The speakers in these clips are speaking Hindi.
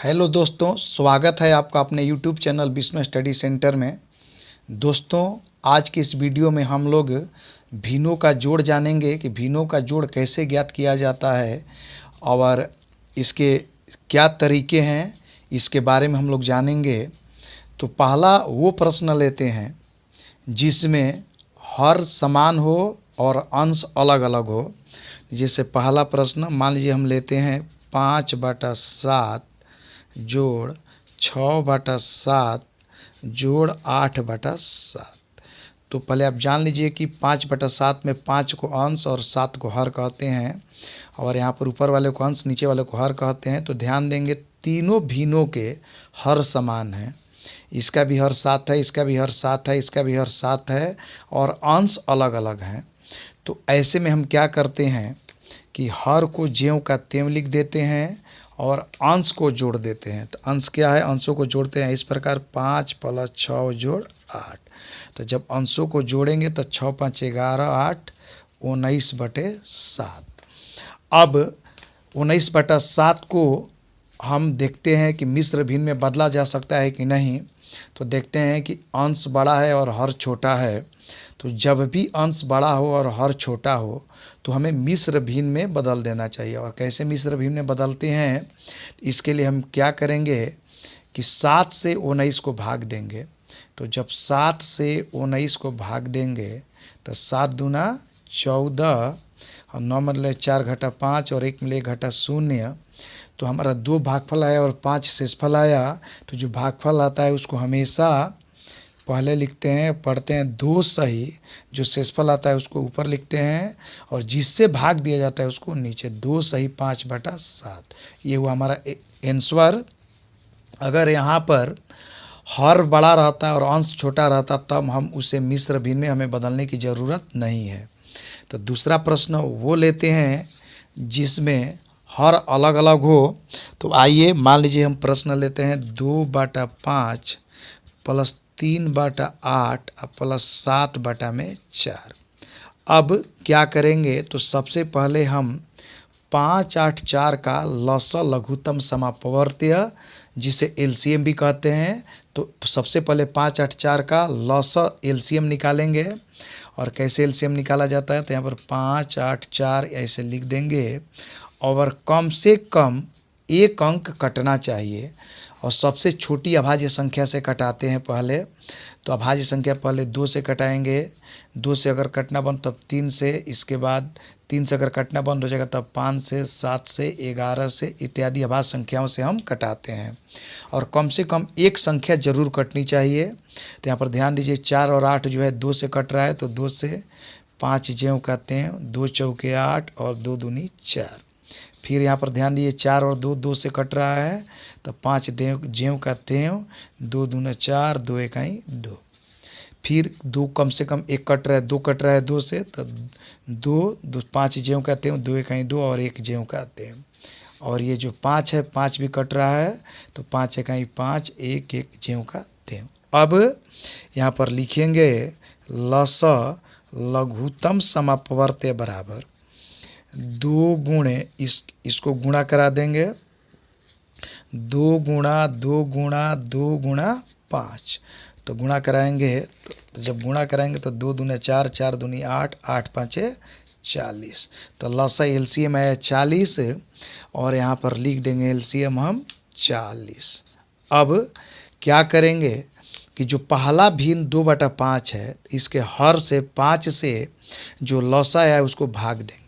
हेलो दोस्तों, स्वागत है आपका अपने यूट्यूब चैनल विस्मय स्टडी सेंटर में। दोस्तों, आज की इस वीडियो में हम लोग भिन्नों का जोड़ जानेंगे कि भिन्नों का जोड़ कैसे ज्ञात किया जाता है और इसके क्या तरीके हैं, इसके बारे में हम लोग जानेंगे। तो पहला वो प्रश्न लेते हैं जिसमें हर समान हो और अंश अलग अलग हो। जैसे पहला प्रश्न मान लीजिए हम लेते हैं 5/7 जोड़ 6/7 जोड़ 8/7। तो पहले आप जान लीजिए कि 5/7 में 5 को अंश और 7 को हर कहते हैं, और यहाँ पर ऊपर वाले को अंश नीचे वाले को हर कहते हैं। तो ध्यान देंगे तीनों भिन्नों के हर समान हैं। इसका भी हर 7 है, इसका भी हर 7 है, इसका भी हर 7 है, और अंश अलग अलग हैं। तो ऐसे में हम क्या करते हैं कि हर को ज्यों का त्यों लिख देते हैं और अंश को जोड़ देते हैं। तो अंश क्या है, अंशों को जोड़ते हैं इस प्रकार 5 + 6 जोड़ 8। तो जब अंशों को जोड़ेंगे तो 6 × 5 = 11, 8 19/7। अब 19/7 को हम देखते हैं कि मिश्र भिन्न में बदला जा सकता है कि नहीं। तो देखते हैं कि अंश बड़ा है और हर छोटा है। तो जब भी अंश बड़ा हो और हर छोटा हो तो हमें मिश्र भिन्न में बदल देना चाहिए। और कैसे मिश्र भिन्न में बदलते हैं, इसके लिए हम क्या करेंगे कि 7 से 19 को भाग देंगे। तो जब 7 से 19 को भाग देंगे तो 7 दूना 14 और 9 मतलब 4 घटा 5 और 1 मिले घटा 0। तो हमारा 2 भागफल आया और 5 शेषफल आया। तो जो भागफल आता है उसको हमेशा पहले लिखते हैं, पढ़ते हैं 2 सही, जो शेषफल आता है उसको ऊपर लिखते हैं, और जिससे भाग दिया जाता है उसको नीचे। 2 सही 5/7 ये हुआ हमारा आंसर। अगर यहाँ पर हर बड़ा रहता है और अंश छोटा रहता तब हम उसे मिश्र भिन्न में हमें बदलने की ज़रूरत नहीं है। तो दूसरा प्रश्न वो लेते हैं जिसमें हर अलग अलग हो। तो आइए मान लीजिए हम प्रश्न लेते हैं 2/5 + 3/8 + 7/4। अब क्या करेंगे, तो सबसे पहले हम 5, 8, 4 का लसअ लघुत्तम समापवर्त्य जिसे एलसीएम भी कहते हैं। तो सबसे पहले 5, 8, 4 का लसअ एलसीएम निकालेंगे। और कैसे एलसीएम निकाला जाता है, तो यहाँ पर 5, 8, 4 ऐसे लिख देंगे, और कम से कम एक अंक कटना चाहिए। और सबसे छोटी अभाज्य संख्या से कटाते हैं पहले। तो अभाज्य संख्या पहले 2 से कटाएंगे, 2 से अगर कटना बंद तब 3 से, इसके बाद 3 से अगर कटना बंद हो जाएगा तब 5 से, 7 से, 11 से इत्यादि अभाज्य संख्याओं से हम कटाते हैं। और कम से कम एक संख्या जरूर कटनी चाहिए। तो यहाँ पर ध्यान दीजिए 4 और 8 जो है 2 से कट रहा है, तो 2 से 5 ज्यों कहते हैं, 2 चौके 8 और 2 दूनी 4। फिर यहाँ पर ध्यान दीजिए 4 और 2 2 से कट रहा है, तो 5 ज्यों का त्यों, 2 दूना 4, 2 इकाई 2। फिर 2 कम से कम एक कट रहा है, 2 कट रहा है 2 से, तो 2 5 ज्यों का त्यों, 2 इकाई 2 और 1 ज्यों का त्यों। और ये जो 5 है 5 भी कट रहा है, तो 5 इकाई 5, 1 1 ज्यों का त्यों। अब यहाँ पर लिखेंगे लसअ लघुत्तम समापवर्त्य बराबर 2 गुणे इसको गुणा करा देंगे, 2 × 2 × 2 × 5। तो गुणा कराएंगे, तो जब गुणा कराएंगे तो 2 दूना 4, 4 दूनी 8, 8 5 40। तो लसअ एलसीएम है 40, और यहाँ पर लिख देंगे एलसीएम हम 40। अब क्या करेंगे कि जो पहला भिन्न 2/5 है, इसके हर से 5 से जो लसअ है उसको भाग देंगे।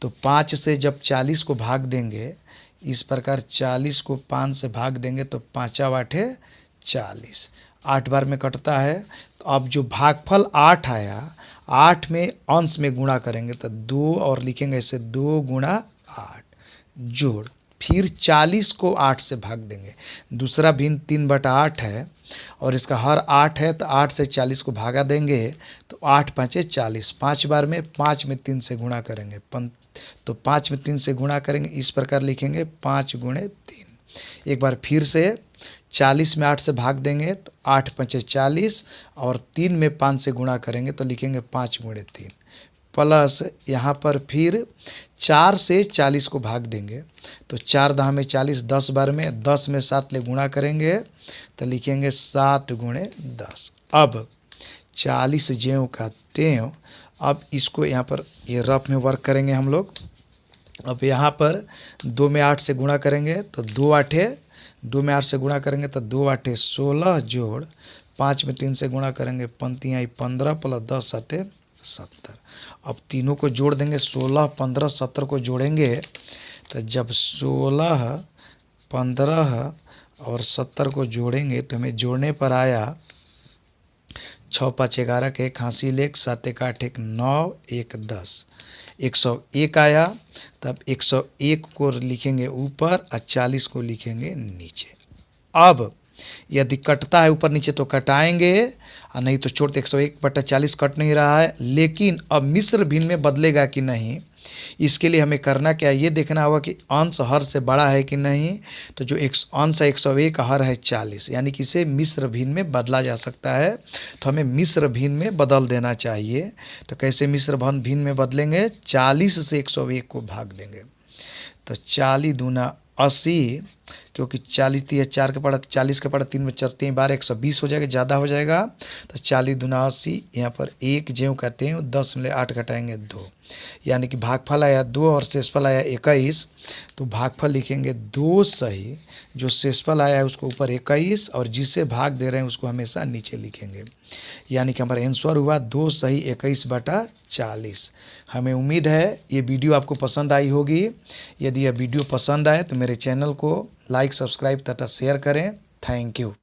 तो 5 से जब 40 को भाग देंगे, इस प्रकार 40 को 5 से भाग देंगे तो 5 8 40, 8 बार में कटता है। तो अब जो भागफल 8 आया, 8 में अंश में गुणा करेंगे तो 2 और लिखेंगे ऐसे 2 × 8 जोड़, फिर 40 को 8 से भाग देंगे। दूसरा भिन्न 3/8 है और इसका हर 8 है, तो 8 से 40 को भागा देंगे तो 8 5 40, 5 बार में 5 में 3 से गुणा करेंगे, तो 5 में 3 से गुणा करेंगे, इस प्रकार लिखेंगे 5 × 3। एक बार फिर से 40 में 8 से भाग देंगे तो 8 5 40, और 3 में 5 से गुणा करेंगे तो लिखेंगे 5 × 3। प्लस यहाँ पर फिर 4 से 40 को भाग देंगे तो 4 दहा में 40, 10 बार में 10 में 7 ले गुणा करेंगे तो लिखेंगे 7 गुणे 10। अब 40 ज्यों का त्यों। अब इसको यहाँ पर ये रफ में वर्क करेंगे हम लोग। अब यहाँ पर 2 में 8 से गुणा करेंगे तो 2 आठे, 2 में 8 से गुणा करेंगे तो 2 आठे 16 जोड़ 5 में 3 से गुणा करेंगे, पंक्तियाँ आई 15 प्लस 10 आते 70। अब तीनों को जोड़ देंगे, 16, 15, 70 को जोड़ेंगे तो जब 16, 15 और 70 को जोड़ेंगे तो हमें जोड़ने पर आया 6 5 11 के 1 हासिल 1, 7 1 8 1 9 1 10, 101 आया। तब 101 को लिखेंगे ऊपर और 40 को लिखेंगे नीचे। अब यदि कटता है ऊपर नीचे तो कटाएंगे और नहीं तो छोड़ते। 101/40 कट नहीं रहा है, लेकिन अब मिश्र भिन्न में बदलेगा कि नहीं, इसके लिए हमें करना क्या है, ये देखना होगा कि अंश हर से बड़ा है कि नहीं। तो जो अंश है 101, हर है 40, यानी कि इसे मिश्र भिन्न में बदला जा सकता है। तो हमें मिश्र भिन्न में बदल देना चाहिए। तो कैसे मिश्र भिन्न में बदलेंगे, 40 से 101 को भाग देंगे तो 40 दूना 80, क्योंकि 40 3 4 के पड़ा 40 के पड़ा 3 में 4 3 12 120 हो जाएगा, ज़्यादा हो जाएगा। तो 40 दूना 80, यहाँ पर 1 ज्यों कहते हैं 10 में 8 घटाएंगे 2, यानी कि भागफल आया 2 और शेषफल आया 21। तो भागफल लिखेंगे 2 सही, जो शेषफल आया है उसको ऊपर 21 और जिससे भाग दे रहे हैं उसको हमेशा नीचे लिखेंगे, यानी कि हमारा आंसर हुआ 2 सही 21/40। हमें उम्मीद है ये वीडियो आपको पसंद आई होगी। यदि यह वीडियो पसंद आए तो मेरे चैनल को लाइक, सब्सक्राइब तथा शेयर करें। Thank you.